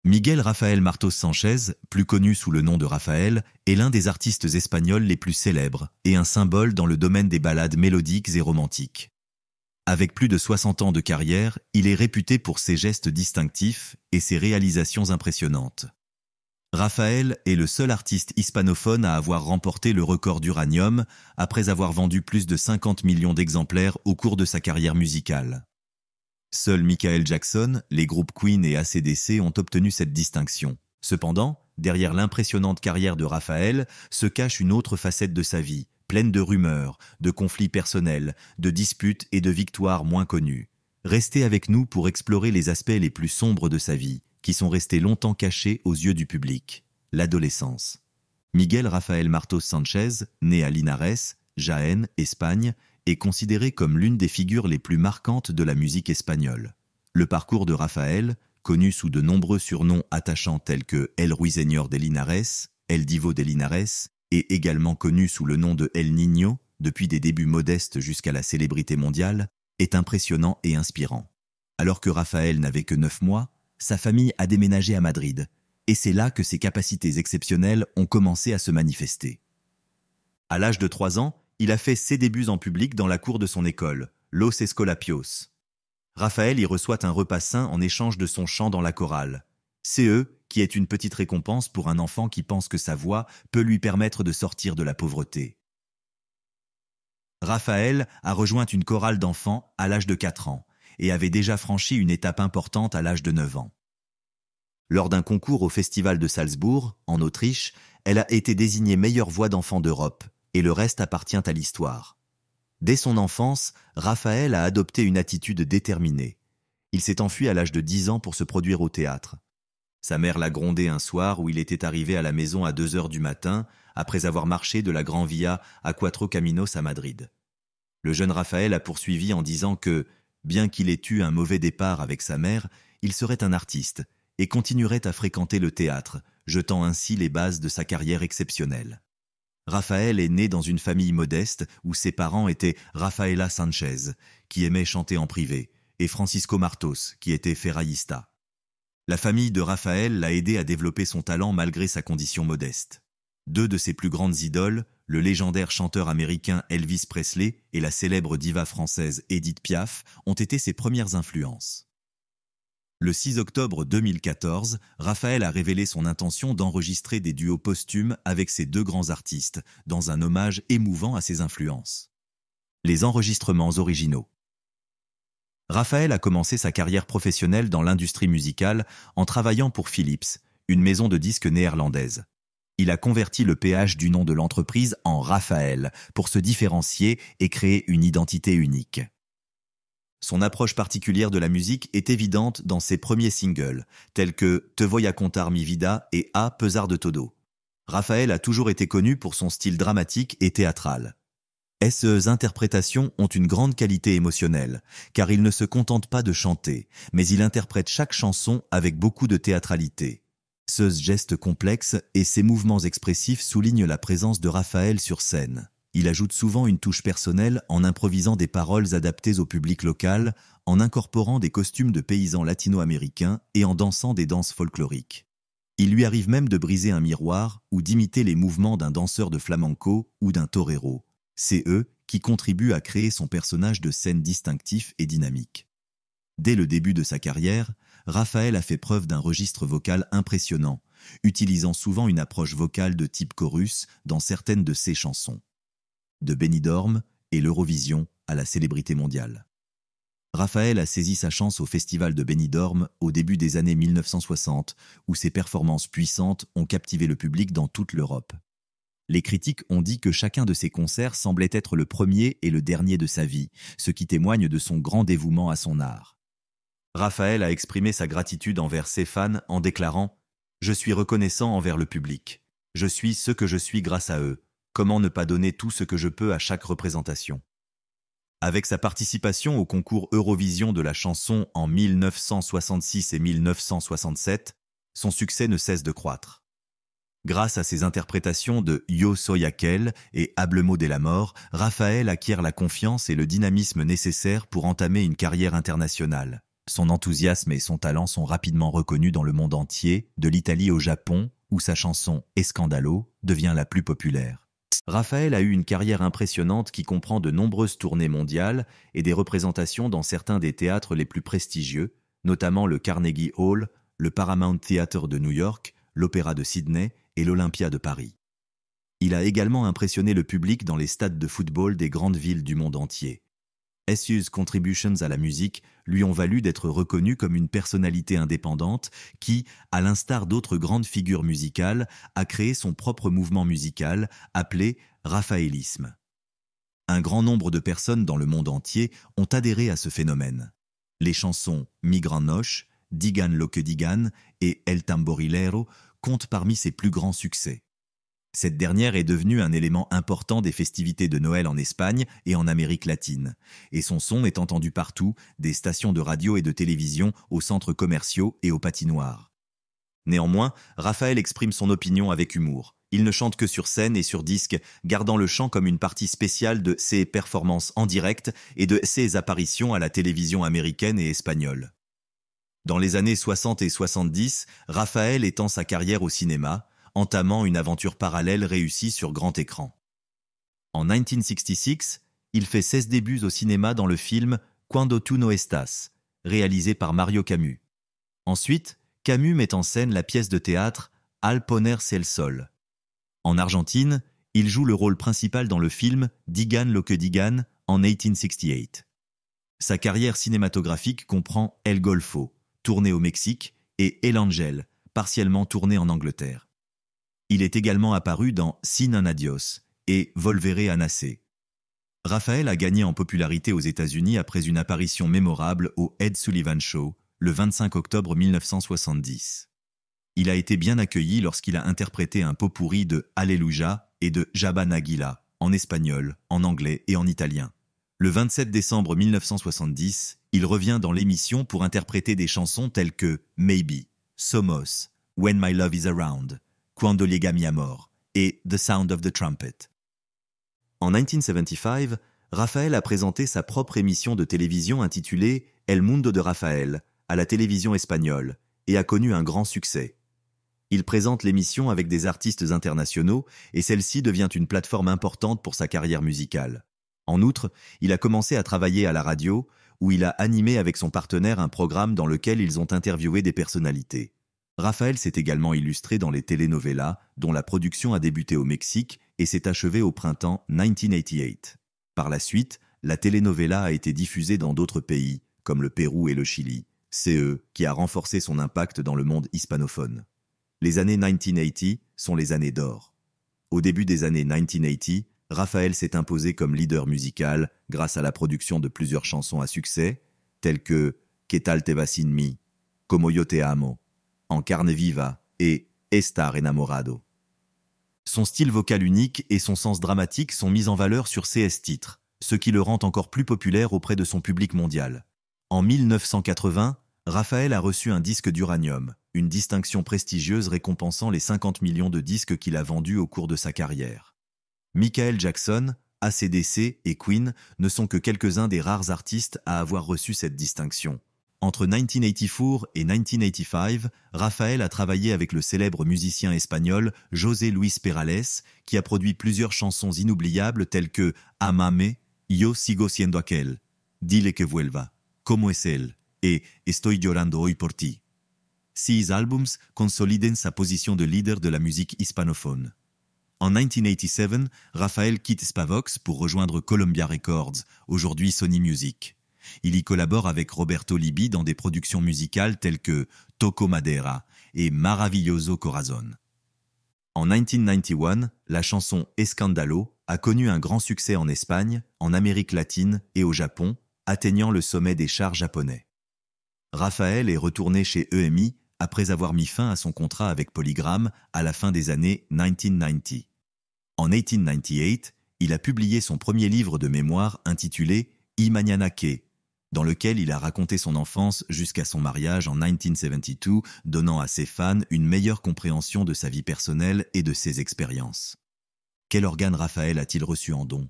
Miguel Rafael Martos Sanchez, plus connu sous le nom de Raphaël, est l'un des artistes espagnols les plus célèbres et un symbole dans le domaine des ballades mélodiques et romantiques. Avec plus de 60 ans de carrière, il est réputé pour ses gestes distinctifs et ses réalisations impressionnantes. Raphaël est le seul artiste hispanophone à avoir remporté le record d'Uranium après avoir vendu plus de 50 millions d'exemplaires au cours de sa carrière musicale. Seuls Michael Jackson, les groupes Queen et AC/DC ont obtenu cette distinction. Cependant, derrière l'impressionnante carrière de Raphaël se cache une autre facette de sa vie, pleine de rumeurs, de conflits personnels, de disputes et de victoires moins connues. Restez avec nous pour explorer les aspects les plus sombres de sa vie, qui sont restés longtemps cachés aux yeux du public. L'adolescence. Miguel Rafael Martos Sanchez, né à Linares, Jaén, Espagne, est considéré comme l'une des figures les plus marquantes de la musique espagnole. Le parcours de Raphaël, connu sous de nombreux surnoms attachants tels que El Ruiseñor de Linares, El Divo de Linares, et également connu sous le nom de El Niño, depuis des débuts modestes jusqu'à la célébrité mondiale, est impressionnant et inspirant. Alors que Raphaël n'avait que 9 mois, sa famille a déménagé à Madrid, et c'est là que ses capacités exceptionnelles ont commencé à se manifester. À l'âge de 3 ans, il a fait ses débuts en public dans la cour de son école, Los Escolapios. Raphaël y reçoit un repas sain en échange de son chant dans la chorale. CE, qui est une petite récompense pour un enfant qui pense que sa voix peut lui permettre de sortir de la pauvreté. Raphaël a rejoint une chorale d'enfants à l'âge de 4 ans et avait déjà franchi une étape importante à l'âge de 9 ans. Lors d'un concours au Festival de Salzbourg, en Autriche, elle a été désignée meilleure voix d'enfant d'Europe, et le reste appartient à l'histoire. Dès son enfance, Raphaël a adopté une attitude déterminée. Il s'est enfui à l'âge de 10 ans pour se produire au théâtre. Sa mère l'a grondé un soir où il était arrivé à la maison à 2 heures du matin, après avoir marché de la Gran Vía à Cuatro Caminos à Madrid. Le jeune Raphaël a poursuivi en disant que, bien qu'il ait eu un mauvais départ avec sa mère, il serait un artiste et continuerait à fréquenter le théâtre, jetant ainsi les bases de sa carrière exceptionnelle. Raphaël est né dans une famille modeste où ses parents étaient Rafaela Sanchez, qui aimait chanter en privé, et Francisco Martos, qui était ferrallista. La famille de Raphaël l'a aidé à développer son talent malgré sa condition modeste. 2 de ses plus grandes idoles, le légendaire chanteur américain Elvis Presley et la célèbre diva française Édith Piaf, ont été ses premières influences. Le 6 octobre 2014, Raphaël a révélé son intention d'enregistrer des duos posthumes avec ces 2 grands artistes, dans un hommage émouvant à ses influences. Les enregistrements originaux. Raphaël a commencé sa carrière professionnelle dans l'industrie musicale en travaillant pour Philips, une maison de disques néerlandaise. Il a converti le PH du nom de l'entreprise en Raphaël pour se différencier et créer une identité unique. Son approche particulière de la musique est évidente dans ses premiers singles, tels que Te voy a contar mi vida et A pesar de todo. Raphaël a toujours été connu pour son style dramatique et théâtral. Ses interprétations ont une grande qualité émotionnelle, car il ne se contente pas de chanter, mais il interprète chaque chanson avec beaucoup de théâtralité. Ce geste complexe et ses mouvements expressifs soulignent la présence de Raphaël sur scène. Il ajoute souvent une touche personnelle en improvisant des paroles adaptées au public local, en incorporant des costumes de paysans latino-américains et en dansant des danses folkloriques. Il lui arrive même de briser un miroir ou d'imiter les mouvements d'un danseur de flamenco ou d'un torero. C'est eux qui contribuent à créer son personnage de scène distinctif et dynamique. Dès le début de sa carrière, Raphaël a fait preuve d'un registre vocal impressionnant, utilisant souvent une approche vocale de type chorus dans certaines de ses chansons. De Benidorm et l'Eurovision à la célébrité mondiale. Raphaël a saisi sa chance au festival de Benidorm au début des années 1960, où ses performances puissantes ont captivé le public dans toute l'Europe. Les critiques ont dit que chacun de ses concerts semblait être le premier et le dernier de sa vie, ce qui témoigne de son grand dévouement à son art. Raphaël a exprimé sa gratitude envers ses fans en déclarant « Je suis reconnaissant envers le public. Je suis ce que je suis grâce à eux. Comment ne pas donner tout ce que je peux à chaque représentation ?» Avec sa participation au concours Eurovision de la chanson en 1966 et 1967, son succès ne cesse de croître. Grâce à ses interprétations de Yo soy aquel et Hablemos de l'amor, Raphaël acquiert la confiance et le dynamisme nécessaires pour entamer une carrière internationale. Son enthousiasme et son talent sont rapidement reconnus dans le monde entier, de l'Italie au Japon, où sa chanson Escandalo devient la plus populaire. Raphaël a eu une carrière impressionnante qui comprend de nombreuses tournées mondiales et des représentations dans certains des théâtres les plus prestigieux, notamment le Carnegie Hall, le Paramount Theatre de New York, l'Opéra de Sydney et l'Olympia de Paris. Il a également impressionné le public dans les stades de football des grandes villes du monde entier. SU's contributions à la musique lui ont valu d'être reconnu comme une personnalité indépendante qui, à l'instar d'autres grandes figures musicales, a créé son propre mouvement musical appelé raphaélisme. Un grand nombre de personnes dans le monde entier ont adhéré à ce phénomène. Les chansons Mi Gran Noche, Digan lo que digan et El Tamborilero comptent parmi ses plus grands succès. Cette dernière est devenue un élément important des festivités de Noël en Espagne et en Amérique latine, et son son est entendu partout, des stations de radio et de télévision aux centres commerciaux et aux patinoires. Néanmoins, Raphaël exprime son opinion avec humour. Il ne chante que sur scène et sur disque, gardant le chant comme une partie spéciale de ses performances en direct et de ses apparitions à la télévision américaine et espagnole. Dans les années 60 et 70, Raphaël étend sa carrière au cinéma, entamant une aventure parallèle réussie sur grand écran. En 1966, il fait 16 débuts au cinéma dans le film Cuando tú no estás, réalisé par Mario Camus. Ensuite, Camus met en scène la pièce de théâtre Al ponerse el sol. En Argentine, il joue le rôle principal dans le film Digan lo que digan en 1868. Sa carrière cinématographique comprend El Golfo, tourné au Mexique, et El Ángel, partiellement tourné en Angleterre. Il est également apparu dans Sin un adios et Volveré a nacer. Raphaël a gagné en popularité aux États-Unis après une apparition mémorable au Ed Sullivan Show le 25 octobre 1970. Il a été bien accueilli lorsqu'il a interprété un pot-pourri de Alléluia et de Jabba Nagila en espagnol, en anglais et en italien. Le 27 décembre 1970, il revient dans l'émission pour interpréter des chansons telles que Maybe, Somos, When My Love Is Around, Cuando llega mi amor et The Sound of the Trumpet. En 1975, Raphaël a présenté sa propre émission de télévision intitulée El Mundo de Rafael à la télévision espagnole et a connu un grand succès. Il présente l'émission avec des artistes internationaux et celle-ci devient une plateforme importante pour sa carrière musicale. En outre, il a commencé à travailler à la radio où il a animé avec son partenaire un programme dans lequel ils ont interviewé des personnalités. Raphaël s'est également illustré dans les telenovelas, dont la production a débuté au Mexique et s'est achevée au printemps 1988. Par la suite, la telenovela a été diffusée dans d'autres pays, comme le Pérou et le Chili, CE qui a renforcé son impact dans le monde hispanophone. Les années 1980 sont les années d'or. Au début des années 1980, Raphaël s'est imposé comme leader musical grâce à la production de plusieurs chansons à succès, telles que Que tal te va sin mí, Como yo te amo, En carne viva et Estar enamorado. Son style vocal unique et son sens dramatique sont mis en valeur sur CS titres, ce qui le rend encore plus populaire auprès de son public mondial. En 1980, Raphaël a reçu un disque d'uranium, une distinction prestigieuse récompensant les 50 millions de disques qu'il a vendus au cours de sa carrière. Michael Jackson, AC/DC et Queen ne sont que quelques-uns des rares artistes à avoir reçu cette distinction. Entre 1984 et 1985, Raphaël a travaillé avec le célèbre musicien espagnol José Luis Perales, qui a produit plusieurs chansons inoubliables telles que Amame, Yo sigo siendo aquel, Dile que vuelva, Como es él et Estoy llorando hoy por ti. Ces albums consolident sa position de leader de la musique hispanophone. En 1987, Raphaël quitte Spavox pour rejoindre Columbia Records, aujourd'hui Sony Music. Il y collabore avec Roberto Libi dans des productions musicales telles que Toco Madera et Maravilloso Corazón. En 1991, la chanson Escandalo a connu un grand succès en Espagne, en Amérique latine et au Japon, atteignant le sommet des charts japonais. Raphaël est retourné chez EMI après avoir mis fin à son contrat avec Polygram à la fin des années 1990. En 1898, il a publié son premier livre de mémoire intitulé I Mañana Que, dans lequel il a raconté son enfance jusqu'à son mariage en 1972, donnant à ses fans une meilleure compréhension de sa vie personnelle et de ses expériences. Quel organe Raphaël a-t-il reçu en don ?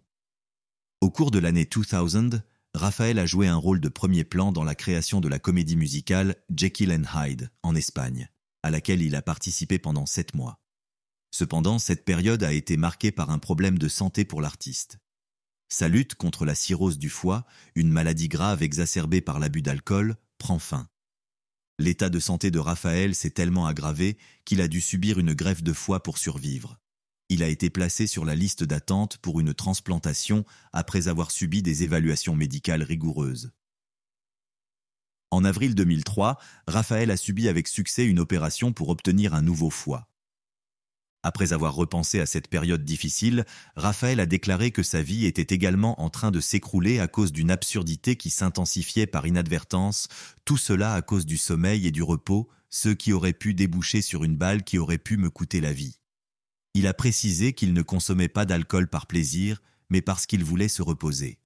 Au cours de l'année 2000, Raphaël a joué un rôle de premier plan dans la création de la comédie musicale Jekyll and Hyde en Espagne, à laquelle il a participé pendant 7 mois. Cependant, cette période a été marquée par un problème de santé pour l'artiste. Sa lutte contre la cirrhose du foie, une maladie grave exacerbée par l'abus d'alcool, prend fin. L'état de santé de Raphaël s'est tellement aggravé qu'il a dû subir une greffe de foie pour survivre. Il a été placé sur la liste d'attente pour une transplantation après avoir subi des évaluations médicales rigoureuses. En avril 2003, Raphaël a subi avec succès une opération pour obtenir un nouveau foie. Après avoir repensé à cette période difficile, Raphaël a déclaré que sa vie était également en train de s'écrouler à cause d'une absurdité qui s'intensifiait par inadvertance, tout cela à cause du sommeil et du repos, ce qui aurait pu déboucher sur une balle qui aurait pu me coûter la vie. Il a précisé qu'il ne consommait pas d'alcool par plaisir, mais parce qu'il voulait se reposer.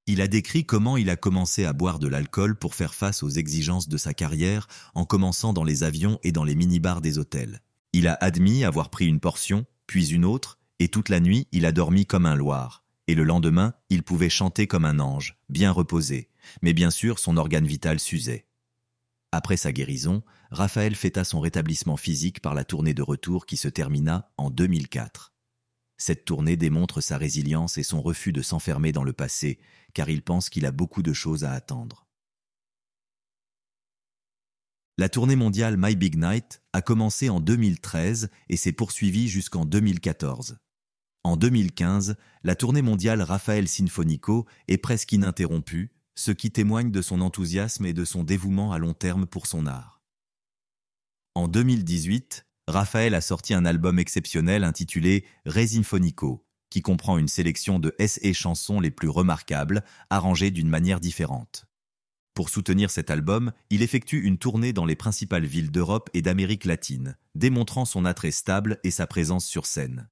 Il a décrit comment il a commencé à boire de l'alcool pour faire face aux exigences de sa carrière, en commençant dans les avions et dans les minibars des hôtels. Il a admis avoir pris une portion, puis une autre, et toute la nuit, il a dormi comme un loir. Et le lendemain, il pouvait chanter comme un ange, bien reposé. Mais bien sûr, son organe vital s'usait. Après sa guérison, Raphaël fêta son rétablissement physique par la tournée de retour qui se termina en 2004. Cette tournée démontre sa résilience et son refus de s'enfermer dans le passé, car il pense qu'il a beaucoup de choses à attendre. La tournée mondiale My Big Night a commencé en 2013 et s'est poursuivie jusqu'en 2014. En 2015, la tournée mondiale Raphaël Sinfonico est presque ininterrompue, ce qui témoigne de son enthousiasme et de son dévouement à long terme pour son art. En 2018, Raphaël a sorti un album exceptionnel intitulé Re Sinfonico, qui comprend une sélection de SE chansons les plus remarquables, arrangées d'une manière différente. Pour soutenir cet album, il effectue une tournée dans les principales villes d'Europe et d'Amérique latine, démontrant son attrait stable et sa présence sur scène.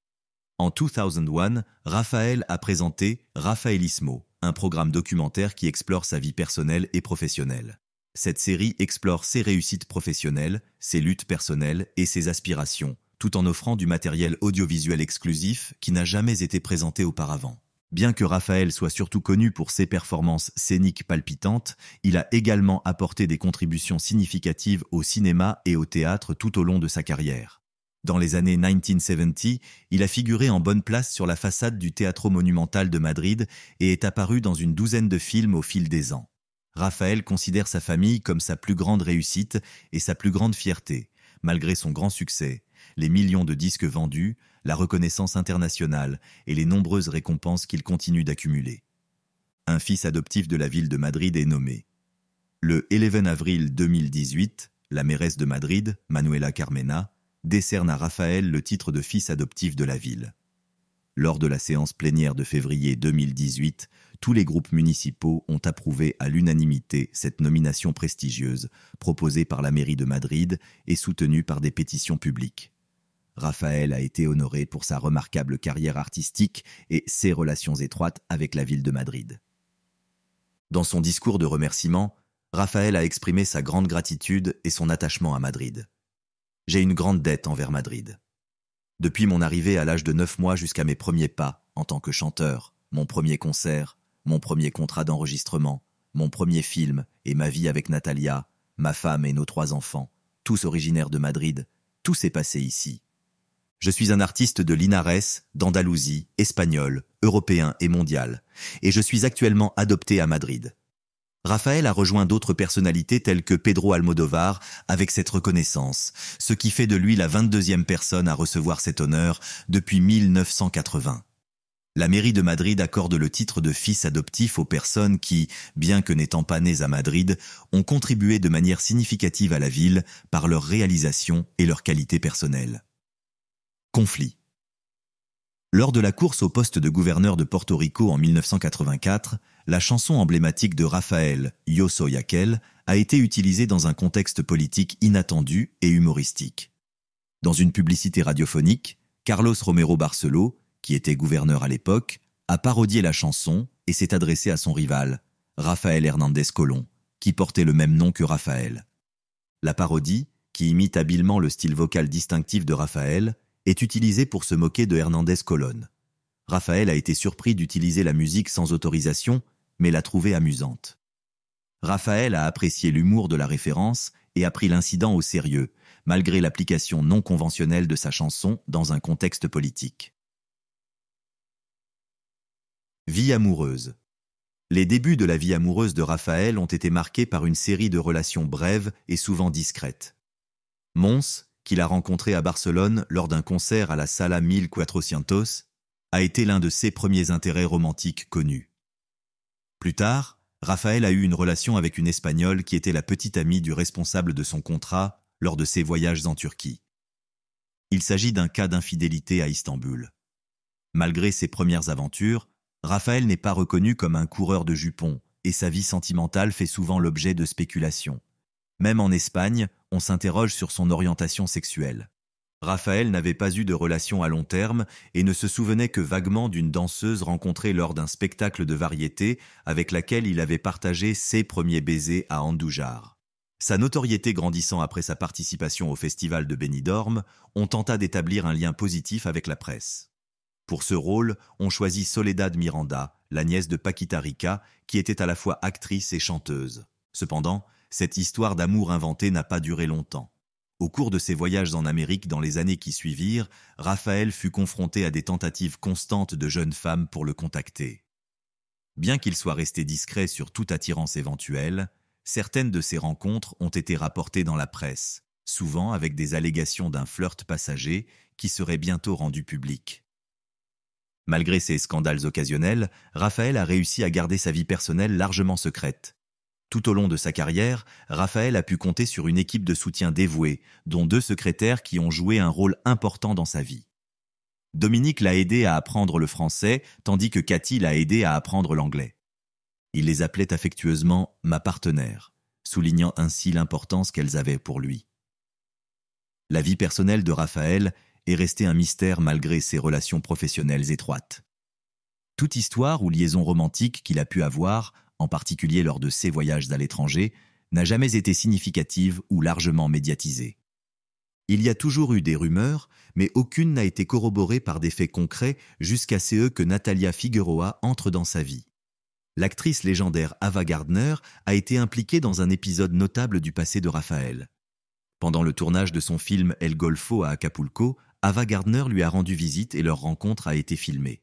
En 2001, Raphaël a présenté Raphaelismo, un programme documentaire qui explore sa vie personnelle et professionnelle. Cette série explore ses réussites professionnelles, ses luttes personnelles et ses aspirations, tout en offrant du matériel audiovisuel exclusif qui n'a jamais été présenté auparavant. Bien que Raphaël soit surtout connu pour ses performances scéniques palpitantes, il a également apporté des contributions significatives au cinéma et au théâtre tout au long de sa carrière. Dans les années 1970, il a figuré en bonne place sur la façade du Teatro Monumental de Madrid et est apparu dans une douzaine de films au fil des ans. Raphaël considère sa famille comme sa plus grande réussite et sa plus grande fierté, malgré son grand succès, les millions de disques vendus, la reconnaissance internationale et les nombreuses récompenses qu'il continue d'accumuler. Un fils adoptif de la ville de Madrid est nommé. Le 11 avril 2018, la mairesse de Madrid, Manuela Carmena, décerne à Raphaël le titre de fils adoptif de la ville. Lors de la séance plénière de février 2018, tous les groupes municipaux ont approuvé à l'unanimité cette nomination prestigieuse, proposée par la mairie de Madrid et soutenue par des pétitions publiques. Raphaël a été honoré pour sa remarquable carrière artistique et ses relations étroites avec la ville de Madrid. Dans son discours de remerciement, Raphaël a exprimé sa grande gratitude et son attachement à Madrid. « J'ai une grande dette envers Madrid. Depuis mon arrivée à l'âge de 9 mois jusqu'à mes premiers pas en tant que chanteur, mon premier concert, mon premier contrat d'enregistrement, mon premier film et ma vie avec Natalia, ma femme et nos 3 enfants, tous originaires de Madrid, tout s'est passé ici. Je suis un artiste de Linares, d'Andalousie, espagnol, européen et mondial, et je suis actuellement adopté à Madrid. » Raphaël a rejoint d'autres personnalités telles que Pedro Almodóvar avec cette reconnaissance, ce qui fait de lui la 22e personne à recevoir cet honneur depuis 1980. La mairie de Madrid accorde le titre de fils adoptif aux personnes qui, bien que n'étant pas nées à Madrid, ont contribué de manière significative à la ville par leur réalisation et leur qualité personnelle. Conflit. Lors de la course au poste de gouverneur de Porto Rico en 1984, la chanson emblématique de Raphaël, Yo Soy Aquel, a été utilisée dans un contexte politique inattendu et humoristique. Dans une publicité radiophonique, Carlos Romero Barceló, qui était gouverneur à l'époque, a parodié la chanson et s'est adressé à son rival, Rafael Hernández Colón, qui portait le même nom que Raphaël. La parodie, qui imite habilement le style vocal distinctif de Raphaël, est utilisée pour se moquer de Hernández Colón. Raphaël a été surpris d'utiliser la musique sans autorisation mais l'a trouvée amusante. Raphaël a apprécié l'humour de la référence et a pris l'incident au sérieux, malgré l'application non conventionnelle de sa chanson dans un contexte politique. Vie amoureuse. Les débuts de la vie amoureuse de Raphaël ont été marqués par une série de relations brèves et souvent discrètes. Mons, qu'il a rencontré à Barcelone lors d'un concert à la Sala 1400, a été l'un de ses premiers intérêts romantiques connus. Plus tard, Raphaël a eu une relation avec une Espagnole qui était la petite amie du responsable de son contrat lors de ses voyages en Turquie. Il s'agit d'un cas d'infidélité à Istanbul. Malgré ses premières aventures, Raphaël n'est pas reconnu comme un coureur de jupons et sa vie sentimentale fait souvent l'objet de spéculations. Même en Espagne, on s'interroge sur son orientation sexuelle. Raphaël n'avait pas eu de relation à long terme et ne se souvenait que vaguement d'une danseuse rencontrée lors d'un spectacle de variété avec laquelle il avait partagé ses premiers baisers à Andújar. Sa notoriété grandissant après sa participation au festival de Benidorm, on tenta d'établir un lien positif avec la presse. Pour ce rôle, on choisit Soledad Miranda, la nièce de Paquita Rica, qui était à la fois actrice et chanteuse. Cependant, cette histoire d'amour inventée n'a pas duré longtemps. Au cours de ses voyages en Amérique dans les années qui suivirent, Raphaël fut confronté à des tentatives constantes de jeunes femmes pour le contacter. Bien qu'il soit resté discret sur toute attirance éventuelle, certaines de ces rencontres ont été rapportées dans la presse, souvent avec des allégations d'un flirt passager qui serait bientôt rendu public. Malgré ces scandales occasionnels, Raphaël a réussi à garder sa vie personnelle largement secrète. Tout au long de sa carrière, Raphaël a pu compter sur une équipe de soutien dévouée, dont 2 secrétaires qui ont joué un rôle important dans sa vie. Dominique l'a aidé à apprendre le français, tandis que Cathy l'a aidé à apprendre l'anglais. Il les appelait affectueusement « ma partenaire », soulignant ainsi l'importance qu'elles avaient pour lui. La vie personnelle de Raphaël est restée un mystère malgré ses relations professionnelles étroites. Toute histoire ou liaison romantique qu'il a pu avoir, en particulier lors de ses voyages à l'étranger, n'a jamais été significative ou largement médiatisée. Il y a toujours eu des rumeurs, mais aucune n'a été corroborée par des faits concrets jusqu'à ce que Natalia Figueroa entre dans sa vie. L'actrice légendaire Ava Gardner a été impliquée dans un épisode notable du passé de Raphaël. Pendant le tournage de son film El Golfo à Acapulco, Ava Gardner lui a rendu visite et leur rencontre a été filmée.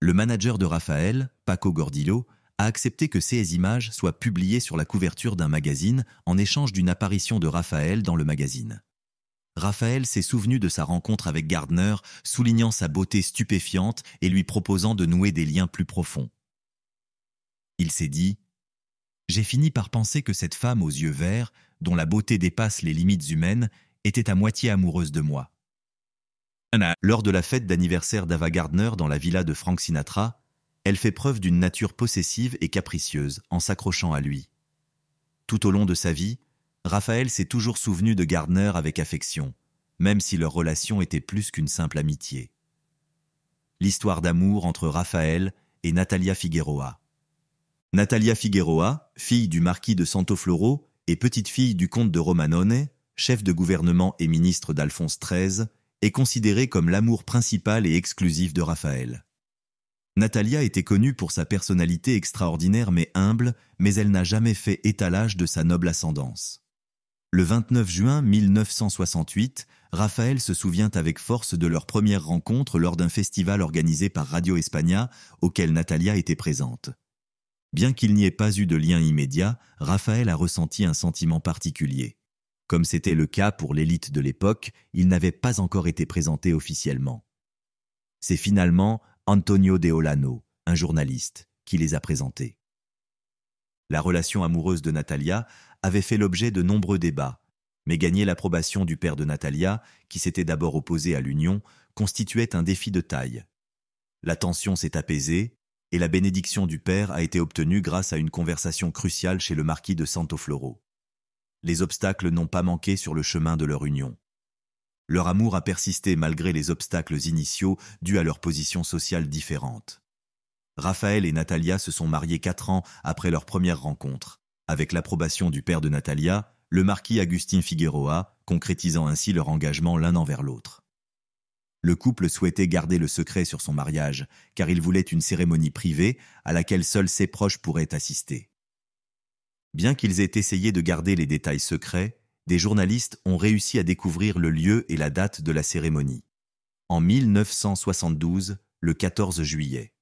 Le manager de Raphaël, Paco Gordillo, a accepté que ces images soient publiées sur la couverture d'un magazine en échange d'une apparition de Raphaël dans le magazine. Raphaël s'est souvenu de sa rencontre avec Gardner, soulignant sa beauté stupéfiante et lui proposant de nouer des liens plus profonds. Il s'est dit « J'ai fini par penser que cette femme aux yeux verts, dont la beauté dépasse les limites humaines, était à moitié amoureuse de moi. » Lors de la fête d'anniversaire d'Ava Gardner dans la villa de Frank Sinatra, elle fait preuve d'une nature possessive et capricieuse en s'accrochant à lui. Tout au long de sa vie, Raphaël s'est toujours souvenu de Gardner avec affection, même si leur relation était plus qu'une simple amitié. L'histoire d'amour entre Raphaël et Natalia Figueroa. Natalia Figueroa, fille du marquis de Santofloro et petite-fille du comte de Romanone, chef de gouvernement et ministre d'Alphonse XIII, est considérée comme l'amour principal et exclusif de Raphaël. Natalia était connue pour sa personnalité extraordinaire mais humble, mais elle n'a jamais fait étalage de sa noble ascendance. Le 29 juin 1968, Raphaël se souvient avec force de leur première rencontre lors d'un festival organisé par Radio España, auquel Natalia était présente. Bien qu'il n'y ait pas eu de lien immédiat, Raphaël a ressenti un sentiment particulier. Comme c'était le cas pour l'élite de l'époque, il n'avait pas encore été présenté officiellement. C'est finalement Antonio de Olano, un journaliste, qui les a présentés. La relation amoureuse de Natalia avait fait l'objet de nombreux débats, mais gagner l'approbation du père de Natalia, qui s'était d'abord opposé à l'union, constituait un défi de taille. La tension s'est apaisée, et la bénédiction du père a été obtenue grâce à une conversation cruciale chez le marquis de Santofloro. Les obstacles n'ont pas manqué sur le chemin de leur union. Leur amour a persisté malgré les obstacles initiaux dus à leur position sociale différente. Raphaël et Natalia se sont mariés 4 ans après leur première rencontre, avec l'approbation du père de Natalia, le marquis Agustín Figueroa, concrétisant ainsi leur engagement l'un envers l'autre. Le couple souhaitait garder le secret sur son mariage, car il voulait une cérémonie privée à laquelle seuls ses proches pourraient assister. Bien qu'ils aient essayé de garder les détails secrets, des journalistes ont réussi à découvrir le lieu et la date de la cérémonie. En 1972, le 14 juillet.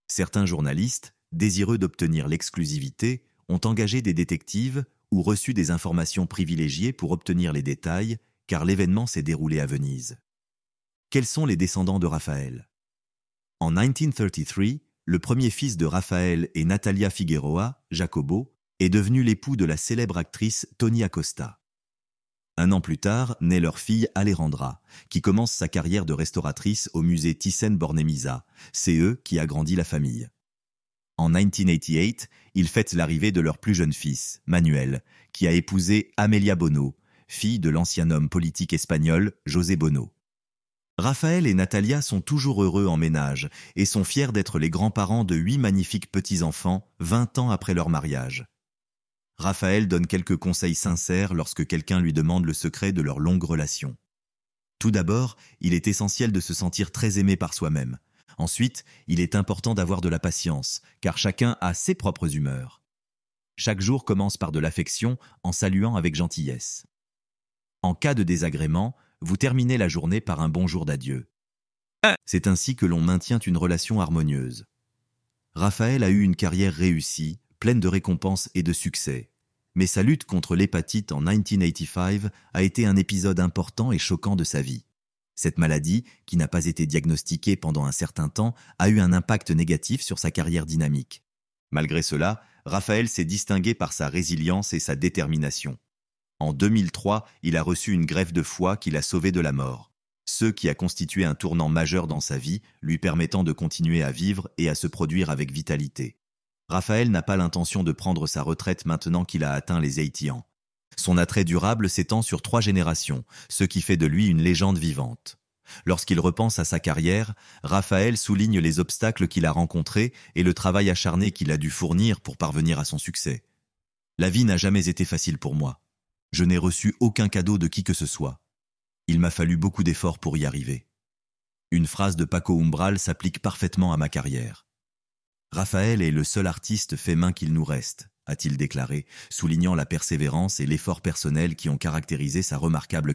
Certains journalistes, désireux d'obtenir l'exclusivité, ont engagé des détectives ou reçu des informations privilégiées pour obtenir les détails, car l'événement s'est déroulé à Venise. Quels sont les descendants de Raphaël? En 1933, le premier fils de Raphaël et Natalia Figueroa, Jacobo, est devenu l'époux de la célèbre actrice Tony Acosta. Un an plus tard, naît leur fille Alejandra, qui commence sa carrière de restauratrice au musée Thyssen-Bornemisza. C'est eux qui agrandit la famille. En 1988, ils fêtent l'arrivée de leur plus jeune fils, Manuel, qui a épousé Amelia Bono, fille de l'ancien homme politique espagnol José Bono. Raphaël et Natalia sont toujours heureux en ménage et sont fiers d'être les grands-parents de 8 magnifiques petits-enfants 20 ans après leur mariage. Raphaël donne quelques conseils sincères lorsque quelqu'un lui demande le secret de leur longue relation. Tout d'abord, il est essentiel de se sentir très aimé par soi-même. Ensuite, il est important d'avoir de la patience, car chacun a ses propres humeurs. Chaque jour commence par de l'affection en saluant avec gentillesse. En cas de désagrément, vous terminez la journée par un bonjour d'adieu. C'est ainsi que l'on maintient une relation harmonieuse. Raphaël a eu une carrière réussie, pleine de récompenses et de succès. Mais sa lutte contre l'hépatite en 1985 a été un épisode important et choquant de sa vie. Cette maladie, qui n'a pas été diagnostiquée pendant un certain temps, a eu un impact négatif sur sa carrière dynamique. Malgré cela, Raphaël s'est distingué par sa résilience et sa détermination. En 2003, il a reçu une greffe de foie qui l'a sauvé de la mort, ce qui a constitué un tournant majeur dans sa vie, lui permettant de continuer à vivre et à se produire avec vitalité. Raphaël n'a pas l'intention de prendre sa retraite maintenant qu'il a atteint les 80 ans. Son attrait durable s'étend sur 3 générations, ce qui fait de lui une légende vivante. Lorsqu'il repense à sa carrière, Raphaël souligne les obstacles qu'il a rencontrés et le travail acharné qu'il a dû fournir pour parvenir à son succès. « La vie n'a jamais été facile pour moi. Je n'ai reçu aucun cadeau de qui que ce soit. Il m'a fallu beaucoup d'efforts pour y arriver. Une phrase de Paco Umbral s'applique parfaitement à ma carrière. Raphaël est le seul artiste fait main qu'il nous reste, a-t-il déclaré, soulignant la persévérance et l'effort personnel qui ont caractérisé sa remarquable carrière.